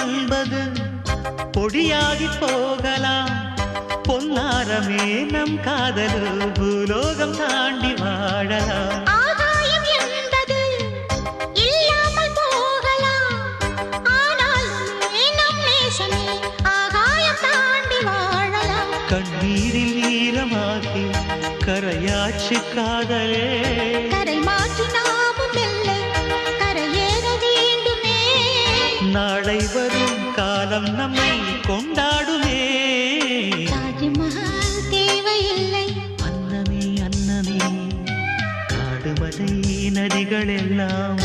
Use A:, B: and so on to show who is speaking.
A: என்பது பொடியாகி போகலாம். பொன்னாரமே நம் காதலு பூலோகம் தாண்டி வாழலாம்.
B: ஆகாயம் என்பது இல்லாமல் போகலாம். ஆனால் நம் நேசமே ஆகாயம் தாண்டி வாழலாம்.
A: கண்ணீரில் ஈரமாகி கரையாட்சி காதலே,
B: கரை மாற்றி நாமும் வெல்ல கரையேற வேண்டுமே.
A: நாளை வரும் காலம் நம்மை கொண்டாடுமே.
B: தாஜ்மஹால் தேவையில்லை.
A: அன்னமே அன்னமே காடுமலை நதிகள் எல்லாம்